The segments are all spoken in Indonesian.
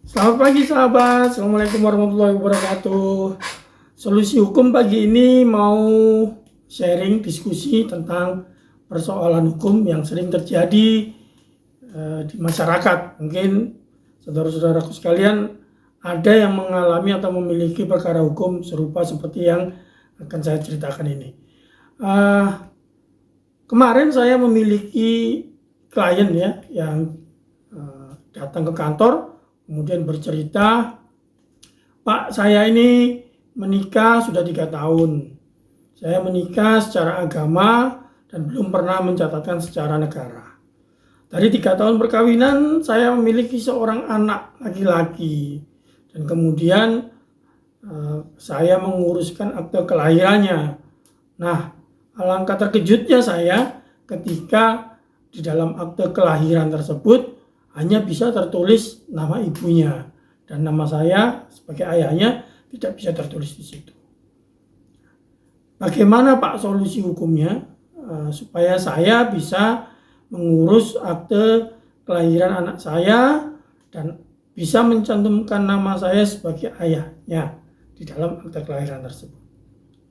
Selamat pagi sahabat, Assalamualaikum warahmatullahi wabarakatuh. Solusi hukum pagi ini mau sharing diskusi tentang persoalan hukum yang sering terjadi di masyarakat. Mungkin saudara-saudaraku sekalian ada yang mengalami atau memiliki perkara hukum serupa seperti yang akan saya ceritakan ini. Kemarin saya memiliki klien ya yang datang ke kantor, kemudian bercerita, Pak, saya ini menikah sudah 3 tahun. Saya menikah secara agama dan belum pernah mencatatkan secara negara. Dari 3 tahun perkawinan, saya memiliki seorang anak laki-laki. Dan kemudian saya menguruskan akte kelahirannya. Nah, alangkah terkejutnya saya ketika di dalam akte kelahiran tersebut hanya bisa tertulis nama ibunya dan nama saya sebagai ayahnya tidak bisa tertulis di situ. Bagaimana Pak solusi hukumnya supaya saya bisa mengurus akte kelahiran anak saya dan bisa mencantumkan nama saya sebagai ayahnya di dalam akte kelahiran tersebut.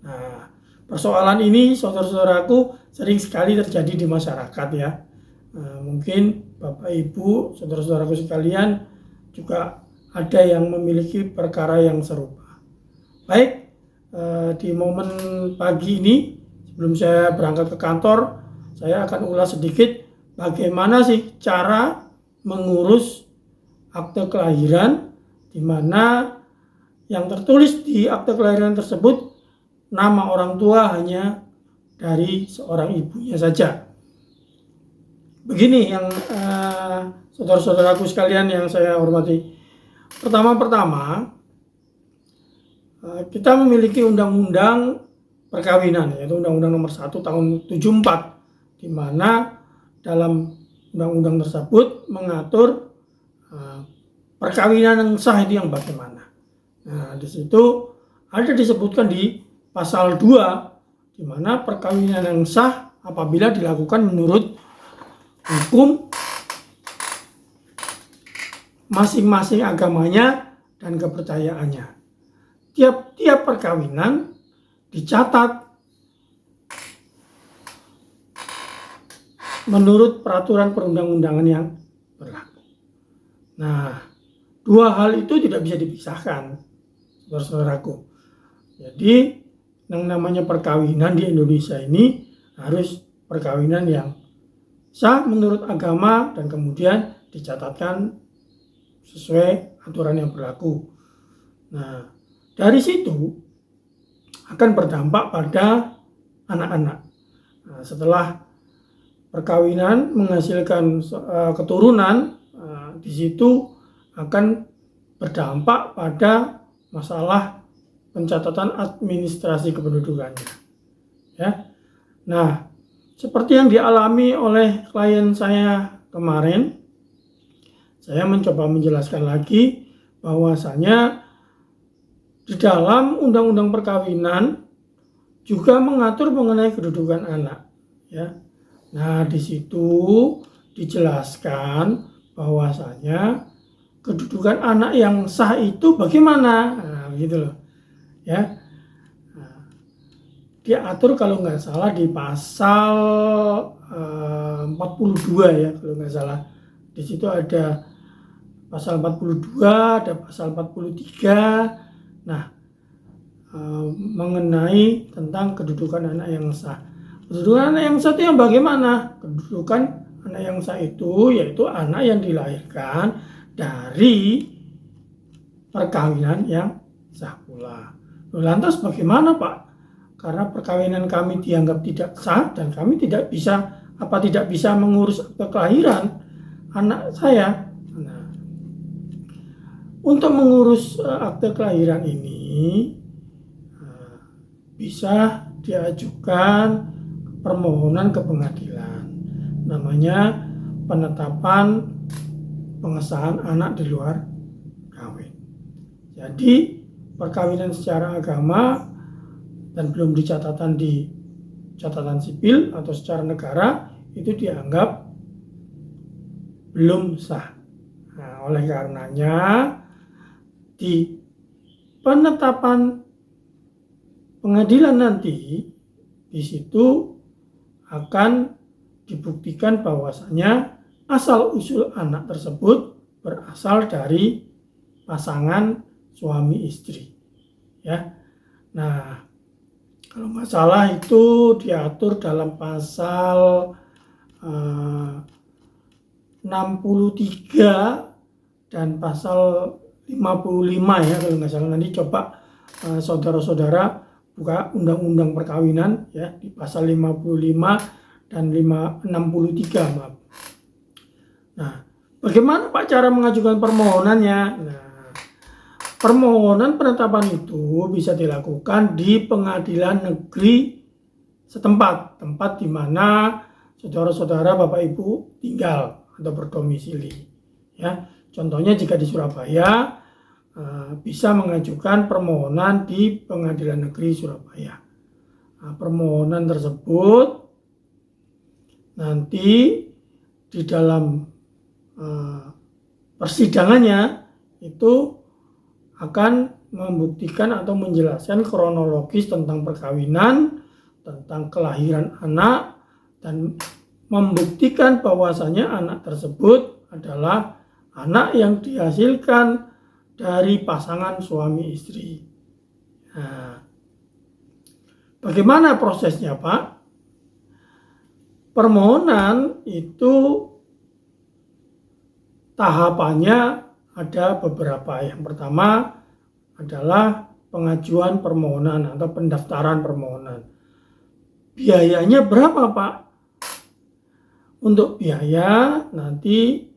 Nah, persoalan ini saudara-saudaraku sering sekali terjadi di masyarakat ya. Mungkin Bapak Ibu, saudara-saudaraku sekalian juga ada yang memiliki perkara yang serupa. Baik, di momen pagi ini sebelum saya berangkat ke kantor, saya akan ulas sedikit bagaimana sih cara mengurus akte kelahiran di mana yang tertulis di akte kelahiran tersebut nama orang tua hanya dari seorang ibunya saja. Begini yang saudara-saudaraku sekalian yang saya hormati. Pertama-tama kita memiliki undang-undang perkawinan, yaitu Undang-Undang Nomor 1 Tahun 74, di mana dalam undang-undang tersebut mengatur perkawinan yang sah itu yang bagaimana. Nah, di situ ada disebutkan di pasal 2, di mana perkawinan yang sah apabila dilakukan menurut hukum masing-masing agamanya dan kepercayaannya. Tiap-tiap perkawinan dicatat menurut peraturan perundang-undangan yang berlaku. Nah, dua hal itu tidak bisa dipisahkan, saudara-saudaraku. Jadi, yang namanya perkawinan di Indonesia ini harus perkawinan yang sah menurut agama dan kemudian dicatatkan sesuai aturan yang berlaku. Nah, dari situ akan berdampak pada anak-anak. Nah, setelah perkawinan menghasilkan keturunan, di situ akan berdampak pada masalah pencatatan administrasi kependudukannya. Ya. Nah, seperti yang dialami oleh klien saya kemarin, saya mencoba menjelaskan lagi bahwasanya di dalam undang-undang perkawinan juga mengatur mengenai kedudukan anak. Ya. Nah, di situ dijelaskan bahwasanya kedudukan anak yang sah itu bagaimana, nah, begitu loh. Ya. Dia atur kalau nggak salah di pasal 42 ya, kalau nggak salah. Di situ ada pasal 42, ada pasal 43. Nah, mengenai tentang kedudukan anak yang sah. Kedudukan anak yang sah itu yang bagaimana? Kedudukan anak yang sah itu yaitu anak yang dilahirkan dari perkawinan yang sah pula. Lantas bagaimana Pak? Karena perkawinan kami dianggap tidak sah dan kami tidak bisa mengurus akte kelahiran anak saya. Nah, untuk mengurus akte kelahiran ini bisa diajukan permohonan ke pengadilan. Namanya penetapan pengesahan anak di luar kawin. Jadi perkawinan secara agama dan belum dicatatkan di catatan sipil atau secara negara itu dianggap belum sah. Nah, oleh karenanya di penetapan pengadilan nanti, di situ akan dibuktikan bahwasanya asal-usul anak tersebut berasal dari pasangan suami istri. Ya. Nah, kalau nggak salah itu diatur dalam pasal 63 dan pasal 55 ya kalau nggak salah. Nanti coba saudara-saudara buka undang-undang perkawinan ya di pasal 55 dan 63, maaf. Nah, bagaimana Pak cara mengajukan permohonannya? Nah, permohonan penetapan itu bisa dilakukan di pengadilan negeri setempat, tempat di mana saudara-saudara Bapak Ibu tinggal atau berdomisili. Ya, contohnya jika di Surabaya bisa mengajukan permohonan di Pengadilan Negeri Surabaya. Nah, permohonan tersebut nanti di dalam persidangannya itu akan membuktikan atau menjelaskan kronologis tentang perkawinan, tentang kelahiran anak, dan membuktikan bahwasanya anak tersebut adalah anak yang dihasilkan dari pasangan suami istri. Nah, bagaimana prosesnya Pak? Permohonan itu tahapannya ada beberapa. Yang pertama adalah pengajuan permohonan atau pendaftaran permohonan. Biayanya berapa Pak? Untuk biaya nanti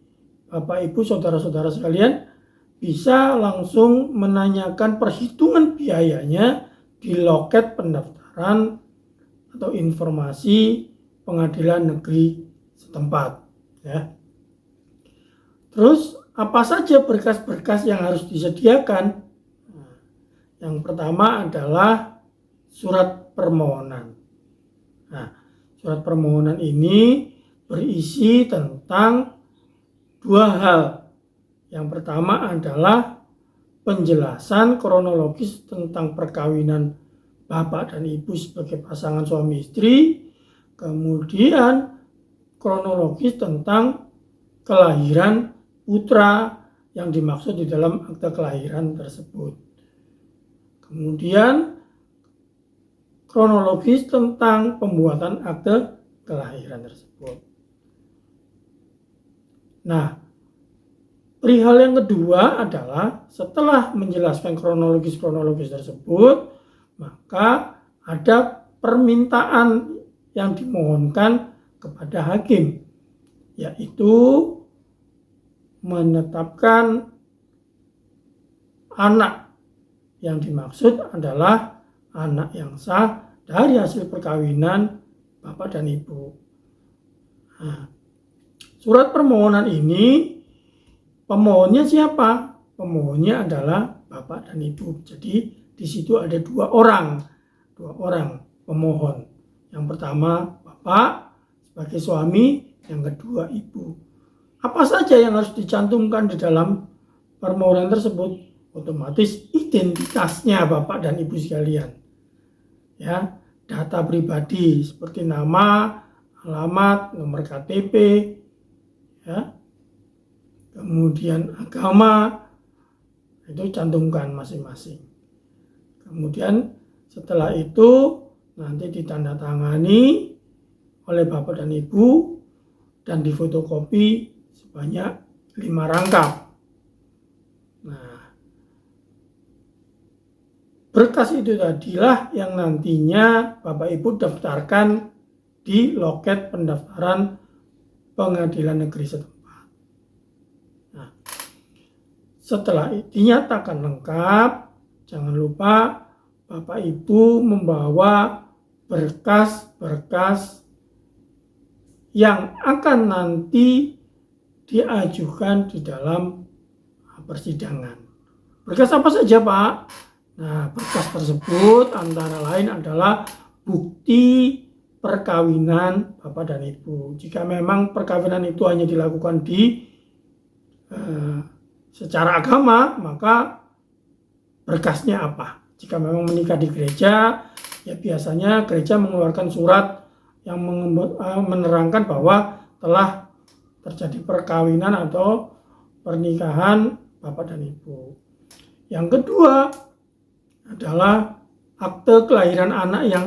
Bapak Ibu saudara-saudara sekalian bisa langsung menanyakan perhitungan biayanya di loket pendaftaran atau informasi pengadilan negeri setempat ya. Terus apa saja berkas-berkas yang harus disediakan? Yang pertama adalah surat permohonan. Nah, surat permohonan ini berisi tentang dua hal. Yang pertama adalah penjelasan kronologis tentang perkawinan Bapak dan Ibu sebagai pasangan suami istri, kemudian kronologis tentang kelahiran putra yang dimaksud di dalam akte kelahiran tersebut. Kemudian kronologis tentang pembuatan akte kelahiran tersebut. Nah, perihal yang kedua adalah setelah menjelaskan kronologis tersebut, maka ada permintaan yang dimohonkan kepada hakim, yaitu menetapkan anak yang dimaksud adalah anak yang sah dari hasil perkawinan Bapak dan Ibu. Nah, surat permohonan ini pemohonnya siapa? Pemohonnya adalah Bapak dan Ibu. Jadi di situ ada dua orang pemohon. Yang pertama Bapak sebagai suami, yang kedua Ibu. Apa saja yang harus dicantumkan di dalam permohonan tersebut? Otomatis identitasnya Bapak dan Ibu sekalian. Ya, data pribadi seperti nama, alamat, nomor KTP, ya. Kemudian agama itu cantumkan masing-masing. Kemudian setelah itu nanti ditandatangani oleh Bapak dan Ibu dan difotokopi sebanyak 5 rangkap. Nah, berkas itu tadilah yang nantinya Bapak Ibu daftarkan di loket pendaftaran pengadilan negeri setempat. Nah, setelah dinyatakan lengkap, jangan lupa Bapak Ibu membawa berkas-berkas yang akan nanti diajukan di dalam persidangan. Berkas apa saja Pak? Nah, berkas tersebut antara lain adalah bukti perkawinan Bapak dan Ibu. Jika memang perkawinan itu hanya dilakukan di secara agama, maka berkasnya apa. Jika memang menikah di gereja, ya biasanya gereja mengeluarkan surat yang menerangkan bahwa telah terjadi perkawinan atau pernikahan bapak dan ibu. Yang kedua adalah akte kelahiran anak yang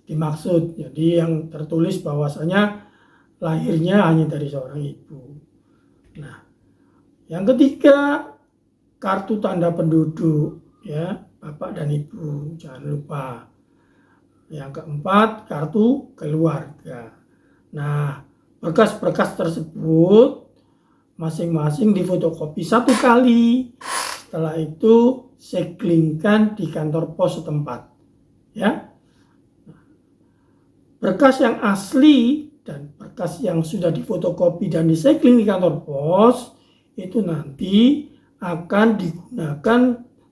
dimaksud. Jadi yang tertulis bahwasanya lahirnya hanya dari seorang ibu. Nah, yang ketiga kartu tanda penduduk, ya bapak dan ibu, jangan lupa. Yang keempat kartu keluarga. Nah, berkas-berkas tersebut masing-masing difotokopi 1 kali. Setelah itu seglingkan di kantor pos setempat. Ya. Berkas yang asli dan berkas yang sudah difotokopi dan disegling di kantor pos itu nanti akan digunakan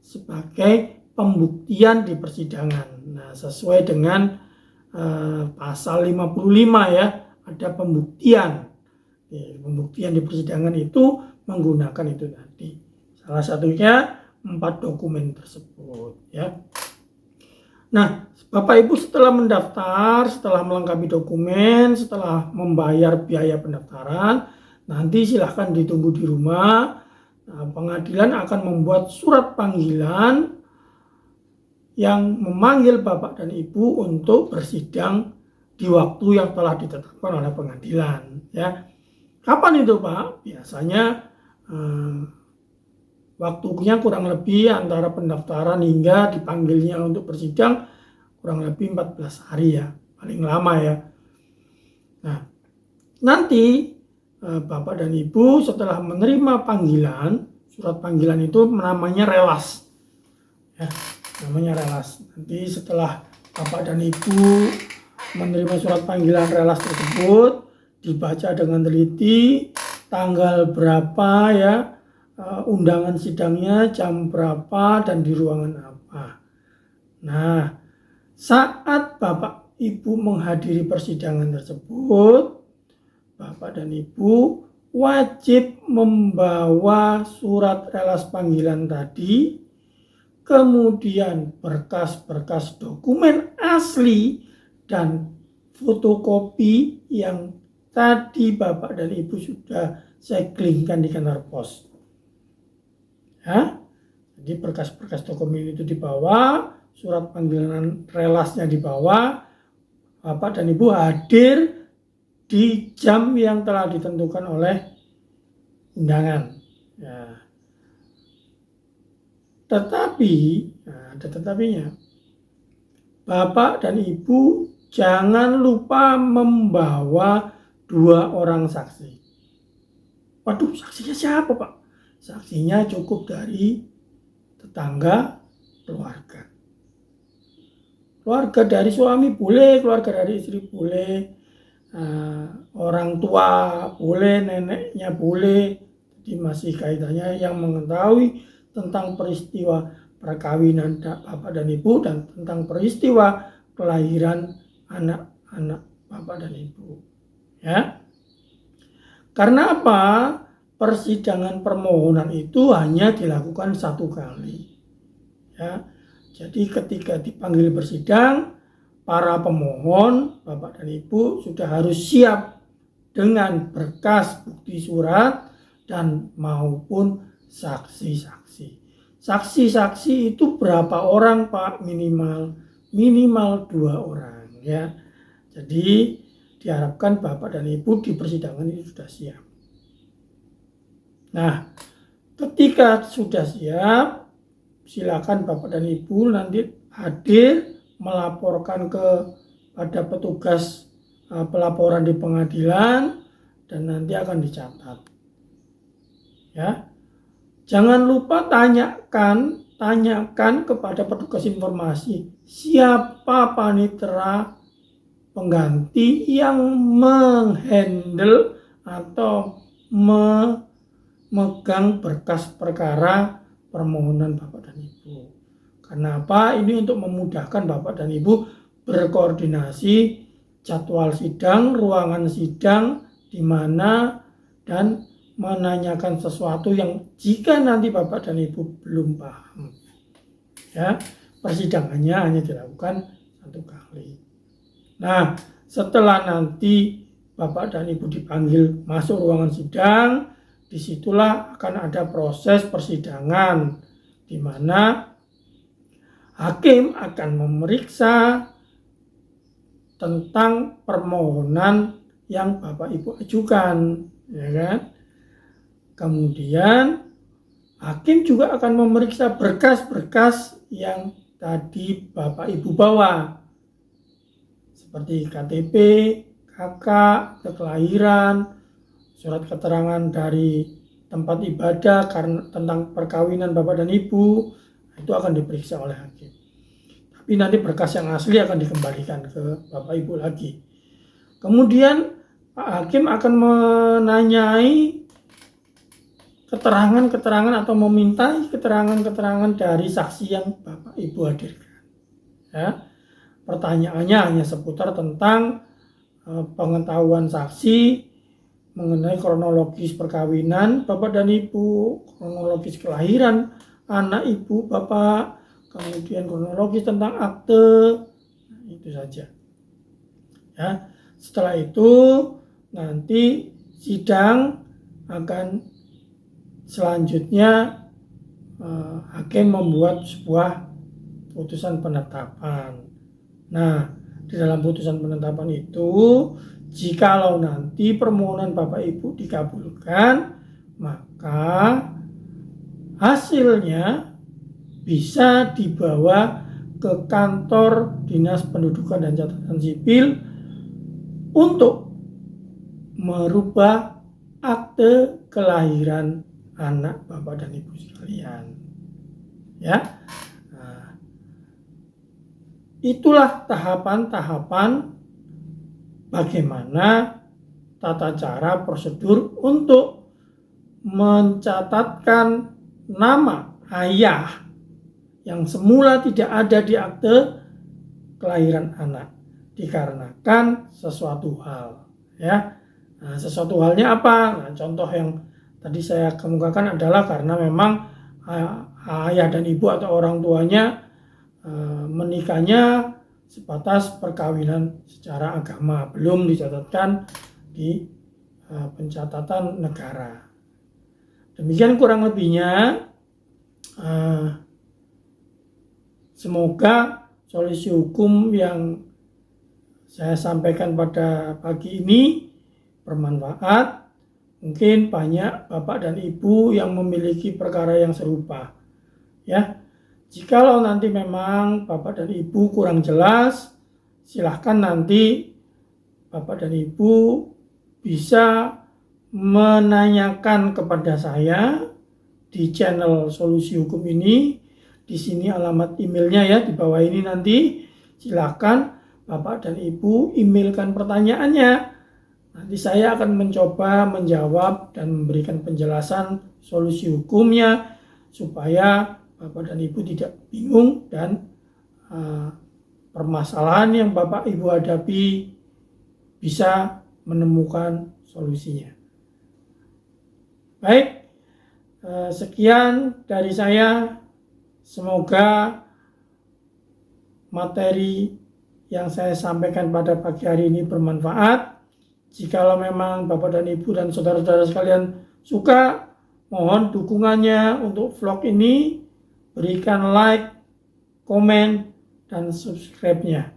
sebagai pembuktian di persidangan. Nah, sesuai dengan pasal 55 ya, ada pembuktian. Pembuktian di persidangan itu menggunakan itu nanti. Salah satunya 4 dokumen tersebut ya. Nah, Bapak Ibu setelah mendaftar, setelah melengkapi dokumen, setelah membayar biaya pendaftaran, nanti silahkan ditunggu di rumah. Nah, pengadilan akan membuat surat panggilan yang memanggil Bapak dan Ibu untuk bersidang di waktu yang telah ditetapkan oleh pengadilan. Ya, kapan itu Pak? Biasanya waktunya kurang lebih antara pendaftaran hingga dipanggilnya untuk bersidang kurang lebih 14 hari ya, paling lama ya. Nah, nanti Bapak dan Ibu setelah menerima panggilan, surat panggilan itu namanya relas. Ya, namanya relas. Nanti setelah Bapak dan Ibu menerima surat panggilan relas tersebut, dibaca dengan teliti, tanggal berapa ya, undangan sidangnya jam berapa dan di ruangan apa. Nah, saat Bapak Ibu menghadiri persidangan tersebut, Bapak dan Ibu wajib membawa surat relas panggilan tadi, kemudian berkas-berkas dokumen asli dan fotokopi yang tadi Bapak dan Ibu sudah seglingkan di kantor pos. Ya, jadi berkas-berkas dokumen itu dibawa, surat panggilan relasnya dibawa, Bapak dan Ibu hadir di jam yang telah ditentukan oleh undangan. Ya. Tetapi, ada tetapinya, Bapak dan Ibu jangan lupa membawa 2 orang saksi. Waduh, saksinya siapa Pak? Saksinya cukup dari tetangga, keluarga. Keluarga dari suami boleh, keluarga dari istri boleh, orang tua boleh, neneknya boleh. Jadi masih kaitannya yang mengetahui tentang peristiwa perkawinan Bapak dan Ibu dan tentang peristiwa kelahiran anak-anak Bapak dan Ibu. Ya. Karena apa? Persidangan permohonan itu hanya dilakukan 1 kali. Ya. Jadi ketika dipanggil bersidang, para pemohon, Bapak dan Ibu sudah harus siap dengan berkas bukti surat dan maupun saksi-saksi. Saksi-saksi itu berapa orang Pak? Minimal 2 orang ya. Jadi diharapkan Bapak dan Ibu di persidangan itu sudah siap. Nah, ketika sudah siap, silakan Bapak dan Ibu nanti hadir melaporkan kepada petugas pelaporan di pengadilan dan nanti akan dicatat. Ya. Jangan lupa tanyakan kepada petugas informasi siapa panitera pengganti yang menghandle atau memegang berkas perkara permohonan Bapak dan Ibu. Kenapa? Ini untuk memudahkan Bapak dan Ibu berkoordinasi jadwal sidang, ruangan sidang di mana, dan menanyakan sesuatu yang jika nanti Bapak dan Ibu belum paham. Ya, persidangannya hanya dilakukan 1 kali. Nah, setelah nanti Bapak dan Ibu dipanggil masuk ruangan sidang, disitulah akan ada proses persidangan di mana hakim akan memeriksa tentang permohonan yang Bapak Ibu ajukan, ya kan? Kemudian hakim juga akan memeriksa berkas-berkas yang tadi Bapak Ibu bawa, seperti KTP, KK, kelahiran, surat keterangan dari tempat ibadah karena tentang perkawinan Bapak dan Ibu, itu akan diperiksa oleh hakim. Tapi nanti berkas yang asli akan dikembalikan ke Bapak Ibu lagi. Kemudian Pak Hakim akan menanyai keterangan-keterangan atau memintai keterangan-keterangan dari saksi yang Bapak Ibu hadirkan. Ya. Pertanyaannya hanya seputar tentang pengetahuan saksi mengenai kronologis perkawinan Bapak dan Ibu, kronologis kelahiran anak Ibu Bapak, kemudian kronologis tentang akte, itu saja. Ya, setelah itu nanti sidang akan selanjutnya hakim membuat sebuah putusan penetapan. Nah, di dalam putusan penetapan itu, jikalau nanti permohonan Bapak Ibu dikabulkan, maka hasilnya bisa dibawa ke kantor Dinas Pendudukan dan Catatan Sipil untuk merubah akte kelahiran anak Bapak dan Ibu sekalian. Ya, nah, itulah tahapan-tahapan bagaimana tata cara prosedur untuk mencatatkan nama ayah yang semula tidak ada di akte kelahiran anak dikarenakan sesuatu hal, ya. Nah, sesuatu halnya apa? Nah, contoh yang tadi saya kemukakan adalah karena memang ayah dan ibu atau orang tuanya menikahnya sebatas perkawinan secara agama, belum dicatatkan di pencatatan negara. Demikian kurang lebihnya. Semoga solusi hukum yang saya sampaikan pada pagi ini bermanfaat. Mungkin banyak Bapak dan Ibu yang memiliki perkara yang serupa. Ya, jikalau nanti memang Bapak dan Ibu kurang jelas, silahkan nanti Bapak dan Ibu bisa menanyakan kepada saya di channel Solusi Hukum ini. Di sini alamat emailnya ya, di bawah ini nanti. Silakan Bapak dan Ibu emailkan pertanyaannya. Nanti saya akan mencoba menjawab dan memberikan penjelasan solusi hukumnya supaya Bapak dan Ibu tidak bingung dan permasalahan yang Bapak Ibu hadapi bisa menemukan solusinya. Baik, sekian dari saya. Semoga materi yang saya sampaikan pada pagi hari ini bermanfaat. Jikalau memang Bapak dan Ibu dan saudara-saudara sekalian suka, mohon dukungannya untuk vlog ini. Berikan like, komen, dan subscribe-nya.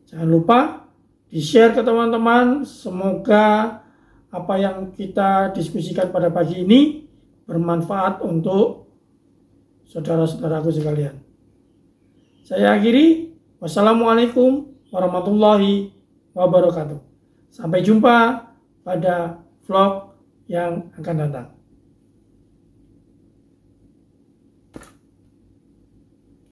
Jangan lupa di-share ke teman-teman. Semoga apa yang kita diskusikan pada pagi ini bermanfaat untuk saudara-saudaraku sekalian. Saya akhiri. Wassalamualaikum warahmatullahi wabarakatuh. Sampai jumpa pada vlog yang akan datang.